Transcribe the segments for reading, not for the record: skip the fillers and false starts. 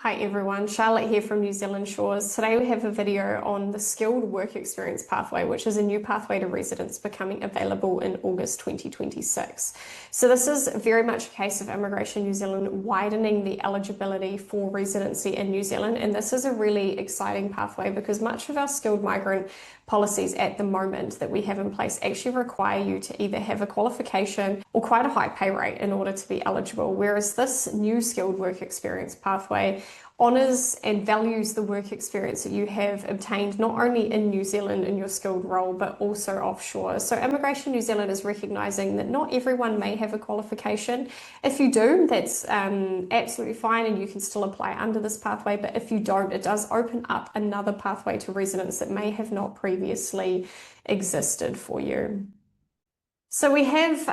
Hi everyone, Charlotte here from New Zealand Shores. Today we have a video on the Skilled Work Experience Pathway, which is a new pathway to residence becoming available in August 2026. So this is very much a case of Immigration New Zealand widening the eligibility for residency in New Zealand, and this is a really exciting pathway because much of our skilled migrant policies at the moment that we have in place actually require you to either have a qualification or quite a high pay rate in order to be eligible, whereas this new Skilled Work Experience Pathway honours and values the work experience that you have obtained not only in New Zealand in your skilled role but also offshore. So Immigration New Zealand is recognising that not everyone may have a qualification. If you do, that's absolutely fine and you can still apply under this pathway, but if you don't, it does open up another pathway to residence that may have not previously existed for you. So we have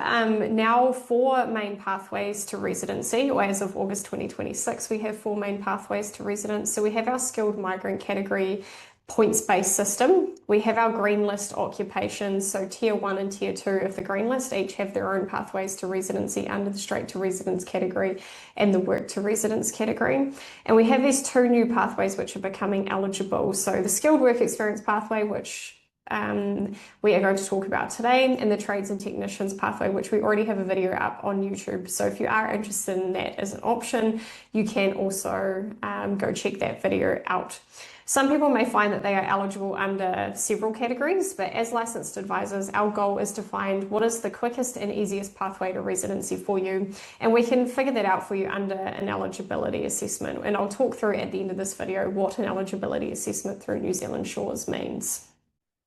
now 4 main pathways to residency, or as of August 2026, we have 4 main pathways to residence. So we have our skilled migrant category points-based system. We have our green list occupations, so tier 1 and tier 2 of the green list each have their own pathways to residency under the straight to residence category and the work to residence category. And we have these 2 new pathways which are becoming eligible. So the skilled work experience pathway, which we are going to talk about today, and the trades and technicians pathway, which we already have a video up on YouTube. So if you are interested in that as an option, you can also go check that video out. Some people may find that they are eligible under several categories, but as licensed advisors, our goal is to find what is the quickest and easiest pathway to residency for you, and we can figure that out for you under an eligibility assessment. And I'll talk through at the end of this video what an eligibility assessment through New Zealand Shores means.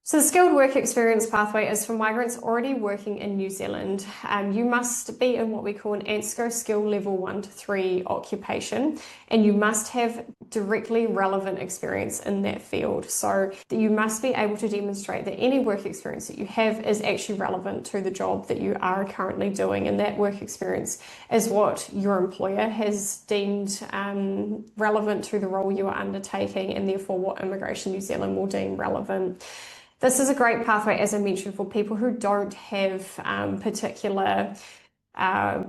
So the skilled work experience pathway is for migrants already working in New Zealand. You must be in what we call an ANSCO skill level 1 to 3 occupation, and you must have directly relevant experience in that field. So that you must be able to demonstrate that any work experience that you have is actually relevant to the job that you are currently doing, and that work experience is what your employer has deemed relevant to the role you are undertaking, and therefore what Immigration New Zealand will deem relevant. This is a great pathway, as I mentioned, for people who don't have particular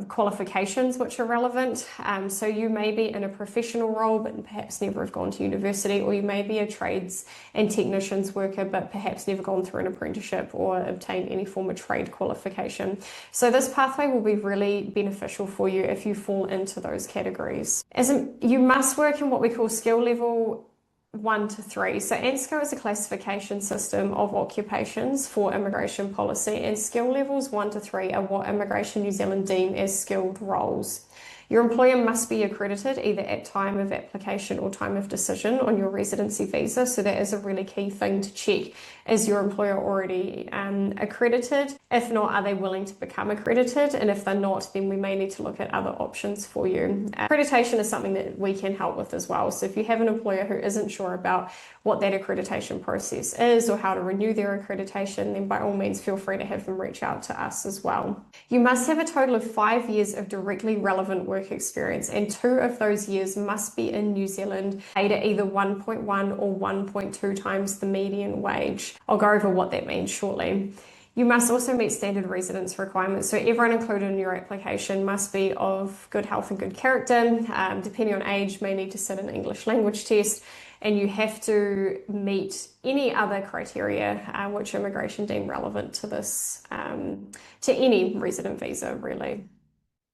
qualifications which are relevant. So you may be in a professional role but perhaps never have gone to university, or you may be a trades and technicians worker but perhaps never gone through an apprenticeship or obtained any form of trade qualification. So this pathway will be really beneficial for you if you fall into those categories. You must work in what we call skill level 1 to 3. So ANSCO is a classification system of occupations for immigration policy, and skill levels 1 to 3 are what Immigration New Zealand deem as skilled roles. Your employer must be accredited either at time of application or time of decision on your residency visa. So that is a really key thing to check. Is your employer already accredited? If not, are they willing to become accredited? And if they're not, then we may need to look at other options for you. Accreditation is something that we can help with as well. So if you have an employer who isn't sure about what that accreditation process is or how to renew their accreditation, then by all means feel free to have them reach out to us as well. You must have a total of 5 years of directly relevant work experience, and 2 of those years must be in New Zealand, paid at either 1.1 or 1.2 times the median wage. I'll go over what that means shortly. You must also meet standard residence requirements. So everyone included in your application must be of good health and good character. Depending on age, may need to sit an English language test, and you have to meet any other criteria which immigration deem relevant to this, to any resident visa really.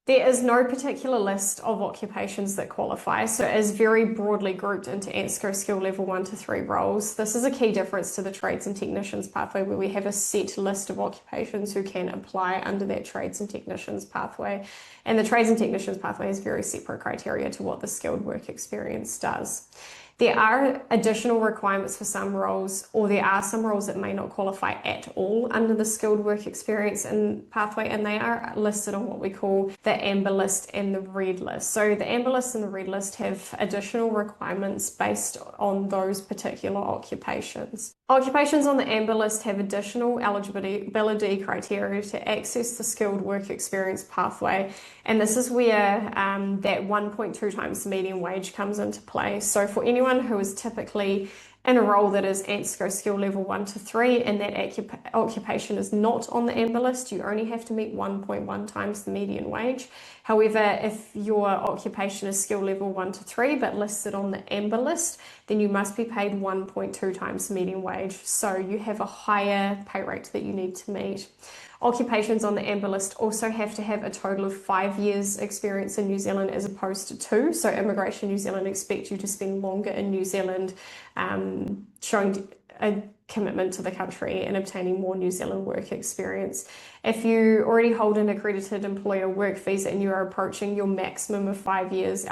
There is no particular list of occupations that qualify, so it is very broadly grouped into ANSCO skill level 1 to 3 roles. This is a key difference to the trades and technicians pathway, where we have a set list of occupations who can apply under that trades and technicians pathway. And the trades and technicians pathway has very separate criteria to what the skilled work experience does. There are additional requirements for some roles, or there are some roles that may not qualify at all under the skilled work experience and pathway, and they are listed on what we call the amber list and the red list. So the amber list and the red list have additional requirements based on those particular occupations. Occupations on the amber list have additional eligibility criteria to access the skilled work experience pathway, and this is where that 1.2 times the median wage comes into play. So for anyone who is typically in a role that is ANSCO skill level 1 to 3 and that occupation is not on the amber list, you only have to meet 1.1 times the median wage. However, if your occupation is skill level 1 to 3 but listed on the amber list, then you must be paid 1.2 times the median wage. So you have a higher pay rate that you need to meet. Occupations on the amber list also have to have a total of 5 years experience in New Zealand as opposed to 2. So Immigration New Zealand expect you to spend longer in New Zealand, showing a commitment to the country and obtaining more New Zealand work experience. If you already hold an accredited employer work visa and you are approaching your maximum of 5 years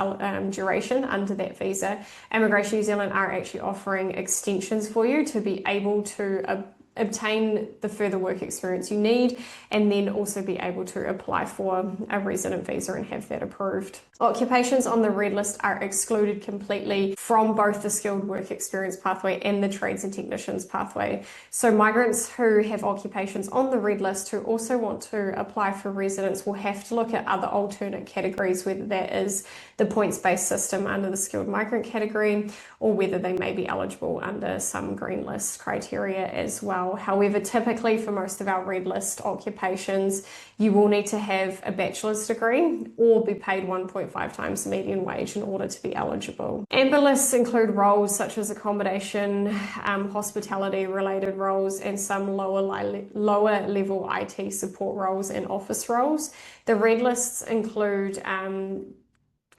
duration under that visa, Immigration New Zealand are actually offering extensions for you to be able to obtain the further work experience you need and then also be able to apply for a resident visa and have that approved. Occupations on the red list are excluded completely from both the skilled work experience pathway and the trades and technicians pathway. So migrants who have occupations on the red list who also want to apply for residence will have to look at other alternate categories, whether that is the points-based system under the skilled migrant category or whether they may be eligible under some green list criteria as well. However, typically for most of our red list occupations, you will need to have a bachelor's degree or be paid 1.5 times the median wage in order to be eligible. Amber lists include roles such as accommodation, hospitality related roles, and some lower level IT support roles and office roles. The red lists include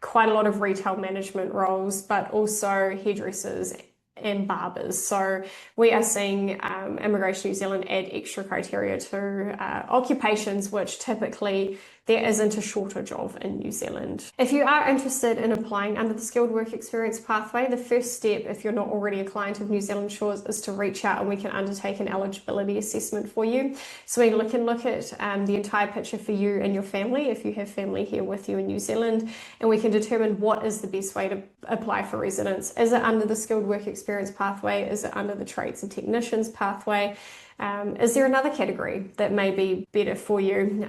quite a lot of retail management roles, but also hairdressers and barbers. So we are seeing Immigration New Zealand add extra criteria to occupations which typically there isn't a shortage of in New Zealand. If you are interested in applying under the skilled work experience pathway, the first step, if you're not already a client of New Zealand Shores, is to reach out and we can undertake an eligibility assessment for you. So we can look at the entire picture for you and your family, if you have family here with you in New Zealand, and we can determine what is the best way to apply for residence. Is it under the skilled work experience pathway? Is it under the trades and technicians pathway? Is there another category that may be better for you?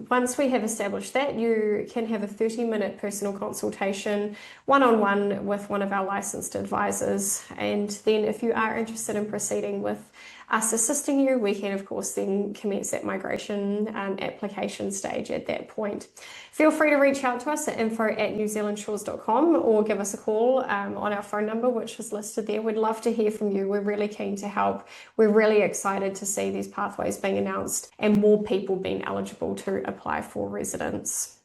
Once we have established that, you can have a 30-minute personal consultation one-on-one with one of our licensed advisors. And then if you are interested in proceeding with us assisting you, we can of course then commence that migration application stage at that point. Feel free to reach out to us at info@newzealandshores.com or give us a call on our phone number, which is listed there. We'd love to hear from you. We're really keen to help. We're really excited to see these pathways being announced and more people being eligible to apply for residence.